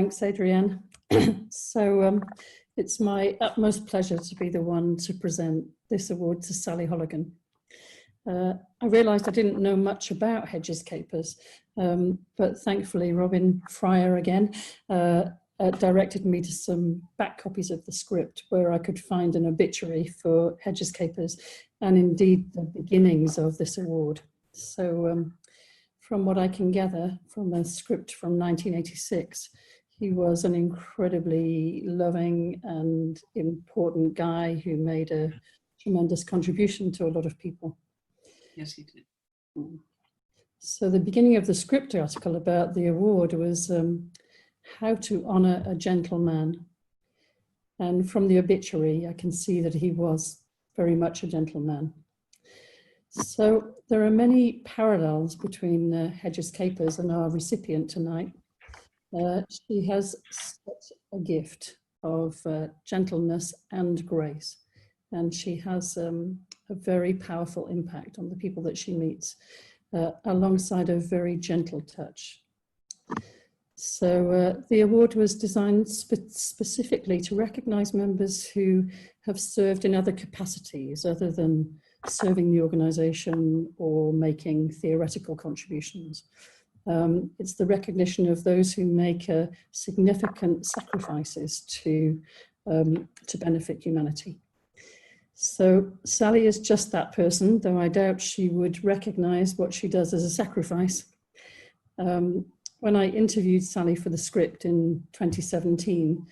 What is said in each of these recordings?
Thanks, Adrienne. It's my utmost pleasure to be the one to present this award to Sally Holligan. I realised I didn't know much about Hedges Capers, but thankfully Robin Fryer again directed me to some back copies of the script where I could find an obituary for Hedges Capers and indeed the beginnings of this award. So from what I can gather from a script from 1986, he was an incredibly loving and important guy who made a tremendous contribution to a lot of people. Yes, he did. So the beginning of the script article about the award was how to honour a gentleman. And from the obituary, I can see that he was very much a gentleman. So there are many parallels between Hedges Capers and our recipient tonight. She has such a gift of gentleness and grace, and she has a very powerful impact on the people that she meets, alongside a very gentle touch. So the award was designed specifically to recognise members who have served in other capacities other than serving the organisation or making theoretical contributions. It's the recognition of those who make significant sacrifices to benefit humanity. So Sally is just that person, though I doubt she would recognise what she does as a sacrifice. When I interviewed Sally for the script in 2017,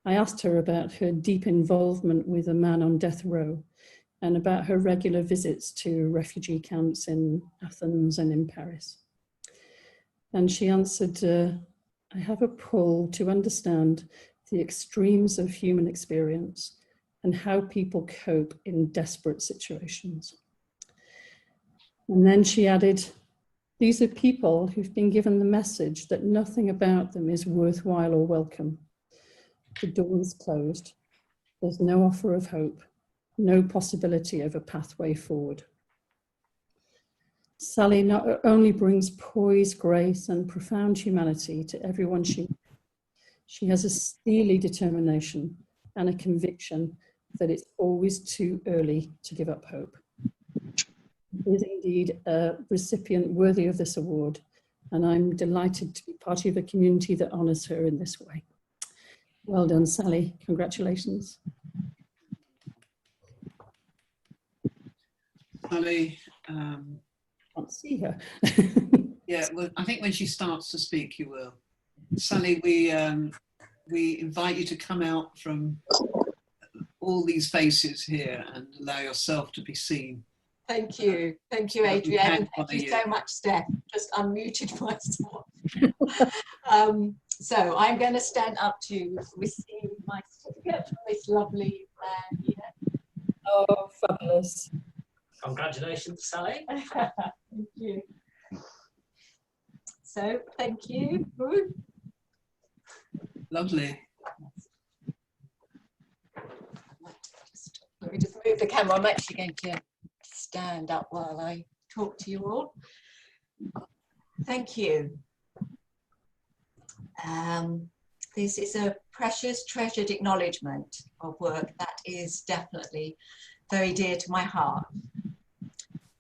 I asked her about her deep involvement with a man on death row and about her regular visits to refugee camps in Athens and in Paris. And she answered, I have a pull to understand the extremes of human experience and how people cope in desperate situations. And then she added, these are people who've been given the message that nothing about them is worthwhile or welcome. The door is closed. There's no offer of hope, no possibility of a pathway forward. Sally not only brings poise, grace, and profound humanity to everyone she has a steely determination and a conviction that it's always too early to give up hope. She is indeed a recipient worthy of this award, and I'm delighted to be part of a community that honours her in this way. Well done, Sally. Congratulations. Sally, Can't see her. yeah, well, I think when she starts to speak, you will. Sally, we invite you to come out from all these faces here and allow yourself to be seen. Thank you, Adrienne. Thank you so much, Steph. Just unmuted myself. So I'm going to stand up to receive my certificate from this lovely man here. Oh, fabulous. Congratulations, Sally. Thank you. So, thank you. Lovely. Let me just move the camera. I'm actually going to stand up while I talk to you all. Thank you. This is a precious, treasured acknowledgement of work that is definitely very dear to my heart.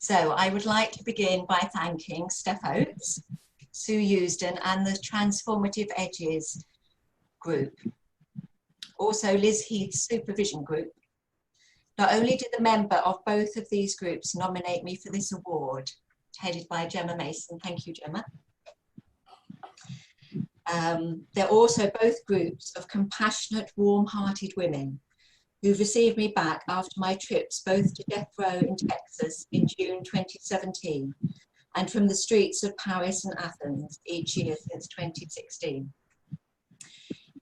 So I would like to begin by thanking Steph Oates, Sue Eusden, and the Transformative Edges group. Also Liz Heath's supervision group. Not only did the member of both of these groups nominate me for this award, headed by Gemma Mason, thank you, Gemma. They're also both groups of compassionate, warm-hearted women who've received me back after my trips both to death row in Texas in June 2017 and from the streets of Paris and Athens each year since 2016.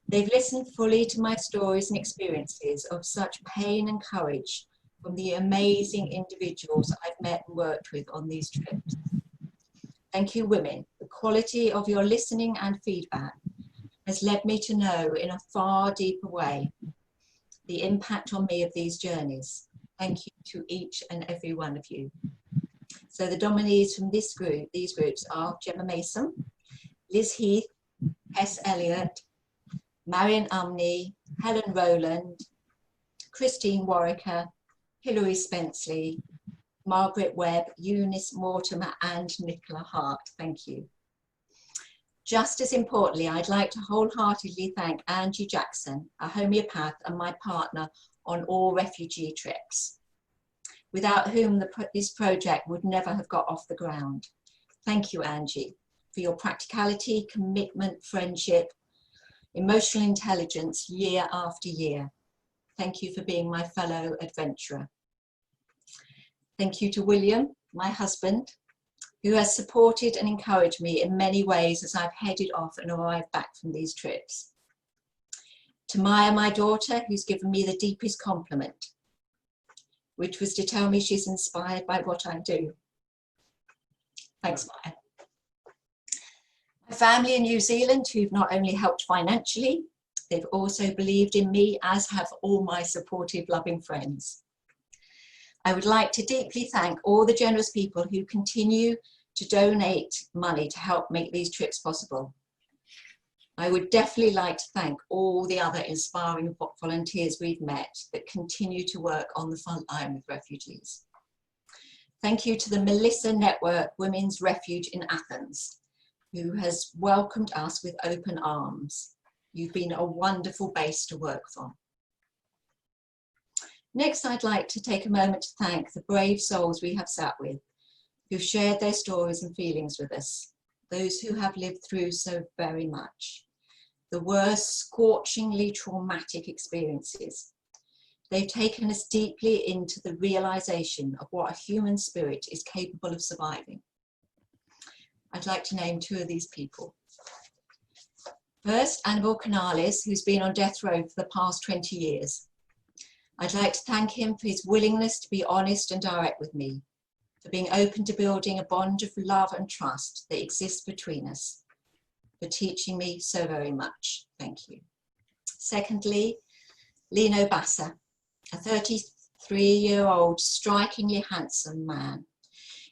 They've listened fully to my stories and experiences of such pain and courage from the amazing individuals I've met and worked with on these trips. Thank you, women. The quality of your listening and feedback has led me to know in a far deeper way the impact on me of these journeys. Thank you to each and every one of you. So the nominees from this group, these groups are Gemma Mason, Liz Heath, Hess Elliott, Marion Umney, Helen Rowland, Christine Warwicker, Hilary Spenceley, Margaret Webb, Eunice Mortimer, and Nicola Hart. Thank you. Just as importantly, I'd like to wholeheartedly thank Angie Jackson, a homeopath and my partner on all refugee trips, without whom this project would never have got off the ground. Thank you, Angie, for your practicality, commitment, friendship, emotional intelligence year after year. Thank you for being my fellow adventurer. Thank you to William, my husband, who has supported and encouraged me in many ways as I've headed off and arrived back from these trips. To Maya, my daughter, who's given me the deepest compliment, which was to tell me she's inspired by what I do. Thanks, Maya. My family in New Zealand, who've not only helped financially, they've also believed in me, as have all my supportive, loving friends. I would like to deeply thank all the generous people who continue to donate money to help make these trips possible. I would definitely like to thank all the other inspiring volunteers we've met that continue to work on the front line with refugees. Thank you to the Melissa Network Women's Refuge in Athens, who has welcomed us with open arms. You've been a wonderful base to work from. Next, I'd like to take a moment to thank the brave souls we have sat with, who've shared their stories and feelings with us, those who have lived through so very much, the worst, scorchingly traumatic experiences. They've taken us deeply into the realization of what a human spirit is capable of surviving. I'd like to name two of these people. First, Annabel Canales, who's been on death row for the past 20 years. I'd like to thank him for his willingness to be honest and direct with me, for being open to building a bond of love and trust that exists between us, for teaching me so very much. Thank you. Secondly, Lino Bassa, a 33-year-old strikingly handsome man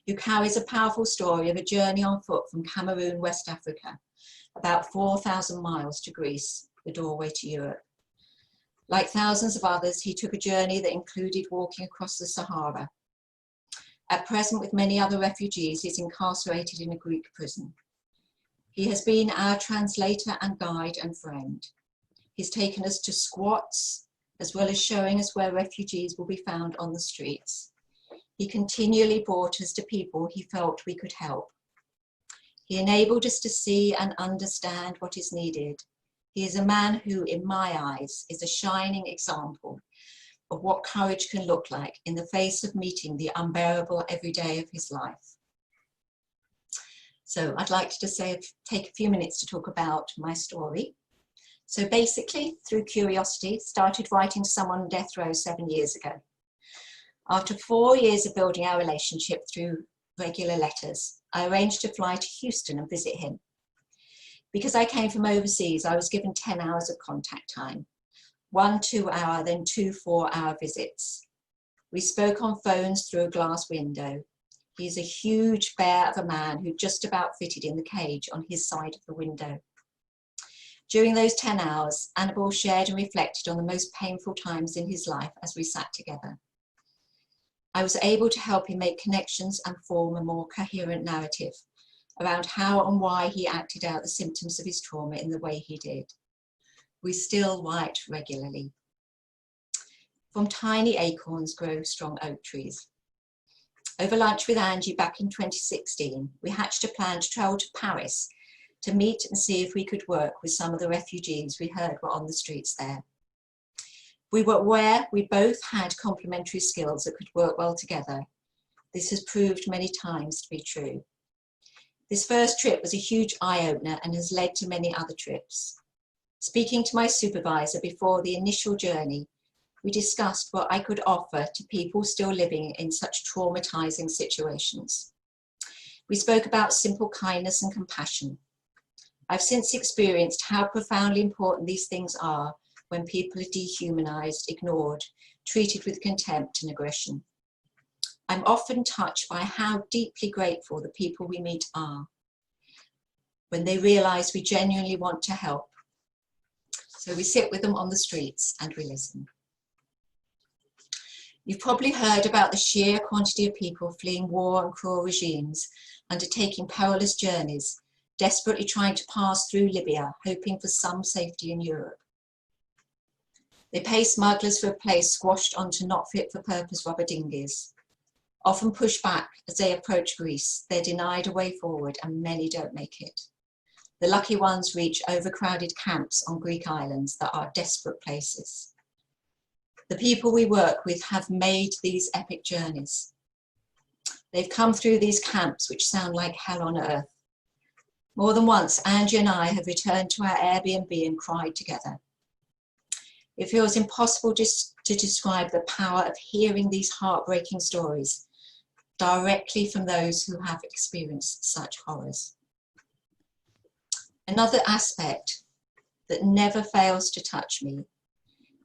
who carries a powerful story of a journey on foot from Cameroon, West Africa, about 4,000 miles to Greece, the doorway to Europe. Like thousands of others, he took a journey that included walking across the Sahara. At present, with many other refugees, he's incarcerated in a Greek prison. He has been our translator and guide and friend. He's taken us to squats, as well as showing us where refugees will be found on the streets. He continually brought us to people he felt we could help. He enabled us to see and understand what is needed. He is a man who, in my eyes, is a shining example of what courage can look like in the face of meeting the unbearable every day of his life. So I'd like to take a few minutes to talk about my story. So basically, through curiosity, started writing to someone on death row 7 years ago. After 4 years of building our relationship through regular letters, I arranged to fly to Houston and visit him. Because I came from overseas, I was given 10 hours of contact time, 1 2-hour, then 2 4-hour visits. We spoke on phones through a glass window. He's a huge bear of a man who just about fitted in the cage on his side of the window. During those 10 hours, Annabel shared and reflected on the most painful times in his life as we sat together. I was able to help him make connections and form a more coherent narrative around how and why he acted out the symptoms of his trauma in the way he did. We still write regularly. From tiny acorns grow strong oak trees. Over lunch with Angie back in 2016, we hatched a plan to travel to Paris to meet and see if we could work with some of the refugees we heard were on the streets there. We were aware we both had complementary skills that could work well together. This has proved many times to be true. This first trip was a huge eye-opener and has led to many other trips. Speaking to my supervisor before the initial journey, we discussed what I could offer to people still living in such traumatizing situations. We spoke about simple kindness and compassion. I've since experienced how profoundly important these things are when people are dehumanized, ignored, treated with contempt and aggression. I'm often touched by how deeply grateful the people we meet are. when they realise we genuinely want to help. So we sit with them on the streets and we listen. You've probably heard about the sheer quantity of people fleeing war and cruel regimes, undertaking perilous journeys, desperately trying to pass through Libya, hoping for some safety in Europe. They pay smugglers for a place squashed onto not fit for purpose rubber dinghies. Often pushed back as they approach Greece, they're denied a way forward and many don't make it. The lucky ones reach overcrowded camps on Greek islands that are desperate places. The people we work with have made these epic journeys. They've come through these camps which sound like hell on earth. More than once, Angie and I have returned to our Airbnb and cried together. It feels impossible to describe the power of hearing these heartbreaking stories directly from those who have experienced such horrors. Another aspect that never fails to touch me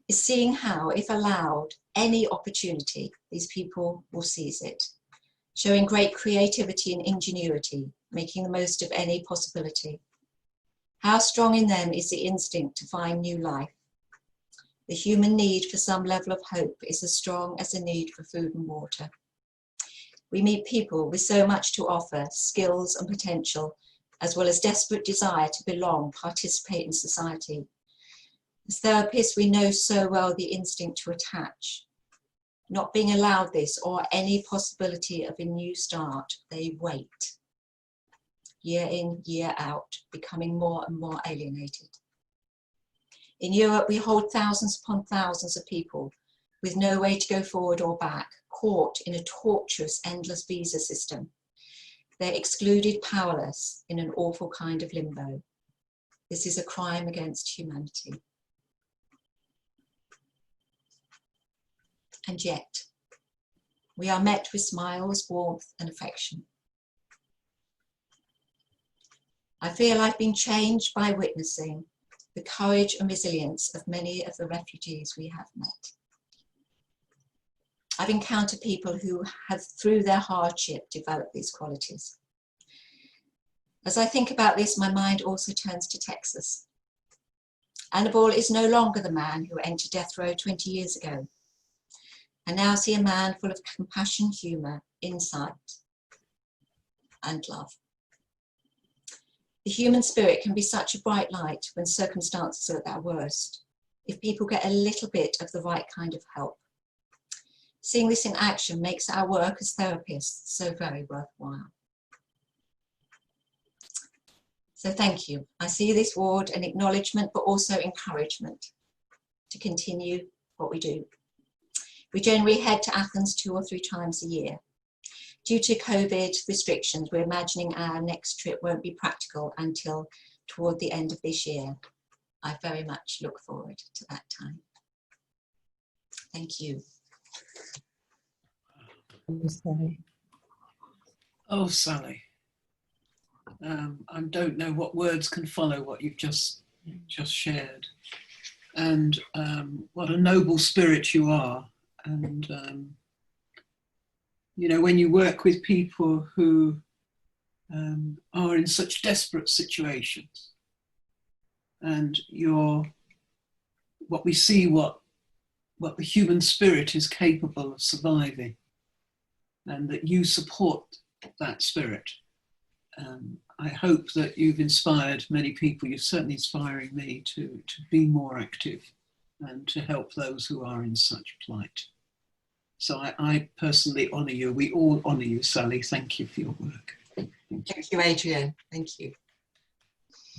is seeing how, if allowed any opportunity, these people will seize it, showing great creativity and ingenuity, making the most of any possibility. How strong in them is the instinct to find new life. The human need for some level of hope is as strong as the need for food and water. We meet people with so much to offer, skills and potential, as well as desperate desire to belong, participate in society. As therapists, we know so well the instinct to attach. Not being allowed this or any possibility of a new start, they wait. Year in, year out, becoming more and more alienated. In Europe, we hold thousands upon thousands of people with no way to go forward or back, caught in a tortuous, endless visa system. They're excluded, powerless, in an awful kind of limbo. This is a crime against humanity. And yet, we are met with smiles, warmth, and affection. I feel I've been changed by witnessing the courage and resilience of many of the refugees we have met. I've encountered people who have, through their hardship, developed these qualities. As I think about this, my mind also turns to Texas. Annabelle is no longer the man who entered death row 20 years ago. I now see a man full of compassion, humour, insight, and love. The human spirit can be such a bright light when circumstances are at their worst, if people get a little bit of the right kind of help. Seeing this in action makes our work as therapists so very worthwhile. So thank you. I see this ward an acknowledgement, but also encouragement to continue what we do. We generally head to Athens 2 or 3 times a year. Due to COVID restrictions, we're imagining our next trip won't be practical until toward the end of this year. I very much look forward to that time. Thank you. Oh, Sally. I don't know what words can follow what you've just shared. And what a noble spirit you are. And, you know, when you work with people who are in such desperate situations, and what we see what the human spirit is capable of surviving, and that you support that spirit. I hope that you've inspired many people. You're certainly inspiring me to be more active and to help those who are in such plight. So I personally honour you. We all honour you, Sally. Thank you for your work. Thank you, Adrian. Thank you.